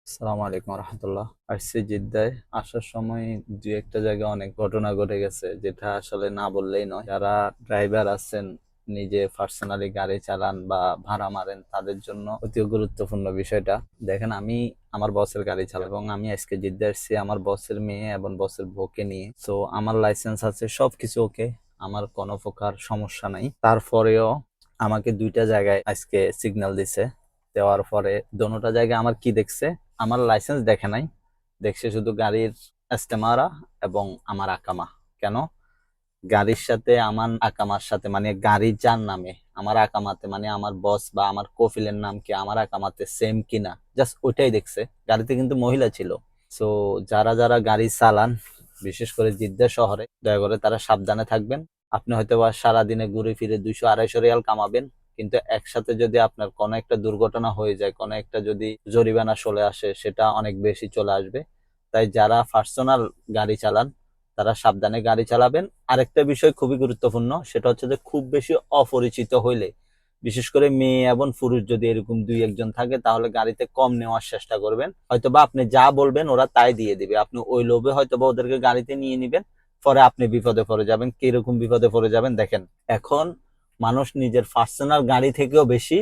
আসসালামু আলাইকুম রহমতুল্লাহ। আসছি জিদ্দায়। আসার সময় দু একটা জায়গায় অনেক ঘটনা ঘটে গেছে, যেটা আসলে না বললেই নয়। যারা ড্রাইভার আছেন, নিজে পার্সোনালি গাড়ি চালান বা ভাড়া মারেন, তাদের জন্য অতি গুরুত্বপূর্ণ বিষয়টা। দেখেন, আমি আমার বসের গাড়ি চালাই এবং আমি আজকে জিদ্দা আসছি আমার বসের মেয়ে এবং বসের বউকে নিয়ে। তো আমার লাইসেন্স আছে, সবকিছু ওকে, আমার কোনো প্রকার সমস্যা নাই। তারপরেও আমাকে দুইটা জায়গায় আজকে সিগন্যাল দিছে। দেওয়ার পরে দোনোটা জায়গায় আমার কি দেখছে, আমার লাইসেন্স দেখে নাই, দেখছে শুধু গাড়ির এস্তেমারা এবং আমার আকামা। কেন? গাড়ির সাথে আমার আকামার সাথে, মানে গাড়ি যার নামে আমার আকামাতে, মানে আমার বস বা আমার কফিলের নাম কি আমার আকামাতে সেম কিনা, জাস্ট ওইটাই দেখছে। গাড়িতে কিন্তু মহিলা ছিল। সো যারা যারা গাড়ি চালান, বিশেষ করে জিদ্দা শহরে, দয়া করে তারা সাবধানে থাকবেন। আপনি হয়তো বা সারাদিনে ঘুরে ফিরে 200-250 রিয়াল কামাবেন, কিন্তু একসাথে যদি আপনার কোনো একটা দুর্ঘটনা হয়ে যায়, কোনো একটা যদি জরিমানা চলে আসে, সেটা অনেক বেশি চলে আসবে। তাই যারা পার্সোনাল গাড়ি চালান, তারা সাবধানে গাড়ি চালাবেন। আরেকটা বিষয় খুবই গুরুত্বপূর্ণ, সেটা হচ্ছে যে খুব বেশি অপরিচিত হইলে, বিশেষ করে মেয়ে এবং পুরুষ যদি এরকম দুই একজন থাকে, তাহলে গাড়িতে কম নেওয়ার চেষ্টা করবেন। হয়তোবা আপনি যা বলবেন ওরা তাই দিয়ে দিবে, আপনি ওই লোভে হয়তোবা ওদেরকে গাড়িতে নিয়ে নিবেন। পরে আপনি বিপদে পড়ে যাবেন। কিরকম বিপদে পড়ে যাবেন দেখেন। এখন মানুষ নিজের পার্সোনাল গাড়ি থেকেও বেশি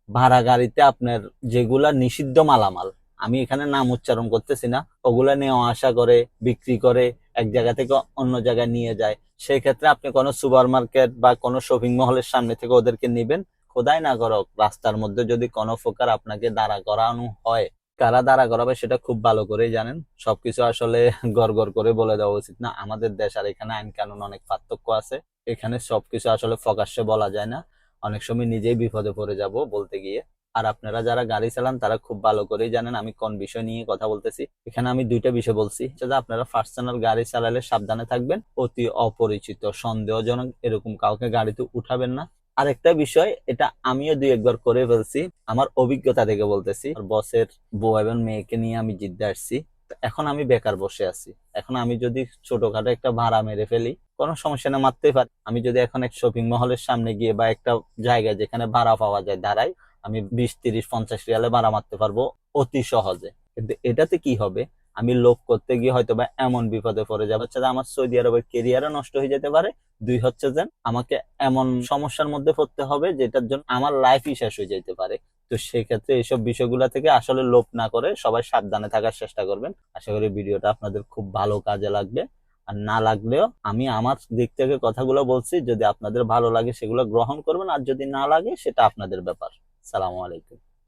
ভাড়া গাড়িতে আপনার যেগুলা নিষিদ্ধ মালামাল, আমি এখানে নাম উচ্চারণ করতেছি না, ওগুলা নিয়ে আশা করে, বিক্রি করে, এক জায়গা থেকে অন্য জায়গায় নিয়ে যায়। সেই ক্ষেত্রে আপনি কোনো সুপার মার্কেট বা কোনো শপিং মহলের সামনে থেকে ওদেরকে নিবেন। খোদাই না করুক, রাস্তার মধ্যে যদি কোনো প্রকার আপনাকে দাঁড়া করানো হয়, কারা দাঁড়া করাবে সেটা খুব ভালো করেই জানেন। সবকিছু আসলে গড় গড় করে বলে দেওয়া উচিত না। আমাদের দেশ আর এখানে আইন কানুন অনেক পার্থক্য আছে। এখানে সবকিছু আসলে প্রকাশ্যে বলা যায় না। অনেক সময় নিজেই বিপদে পড়ে যাব বলতে গিয়ে। আর আপনারা যারা গাড়ি চালান, তারা খুব ভালো করেই জানেন আমি কোন বিষয় নিয়ে কথা বলতেছি। এখানে আমি দুইটা বিষয় বলছি, সেটা আপনারা পার্সোনাল গাড়ি চালালে সাবধানে থাকবেন, অতি অপরিচিত সন্দেহজনক এরকম কাউকে গাড়িতে উঠাবেন না। আরেকটা বিষয়, এটা আমিও দুই একবার করে ফেলছি, আমার অভিজ্ঞতা থেকে বলতেছি। বসের বউ এবং মেয়েকে নিয়ে আমি জিদ্দা আসছি। তো এখন আমি বেকার বসে আছি। এখন আমি যদি ছোটখাটো একটা ভাড়া মেরে ফেলি, কোনো সমস্যা না, মারতেই পারি। আমি যদি এখন এক শপিং মহলের সামনে গিয়ে বা একটা জায়গায় যেখানে ভাড়া পাওয়া যায় দাঁড়াই, আমি 20, 30, 50 রিয়ালে ভাড়া মারতে পারবো অতি সহজে। কিন্তু এটাতে কি হবে, আমি লোভ করতে গিয়ে হয়তো বা এমন বিপদে পড়ে যাবো, হচ্ছে যে আমার সৌদি আরবের কেরিয়ারও নষ্ট হয়ে যেতে পারে। দুই হচ্ছে যে আমাকে এমন সমস্যার মধ্যে পড়তে হবে, যেটার জন্য আমার লাইফই শেষ হয়ে যেতে পারে। তো সেই ক্ষেত্রে এইসব বিষয়গুলো থেকে আসলে লোভ না করে সবাই সাবধানে থাকার চেষ্টা করবেন। আশা করি ভিডিওটা আপনাদের খুব ভালো কাজে লাগবে। আর না লাগলেও আমি আমার দিক থেকে কথাগুলো বলছি, যদি আপনাদের ভালো লাগে সেগুলো গ্রহণ করবেন, আর যদি না লাগে সেটা আপনাদের ব্যাপার। সালামু আলাইকুম।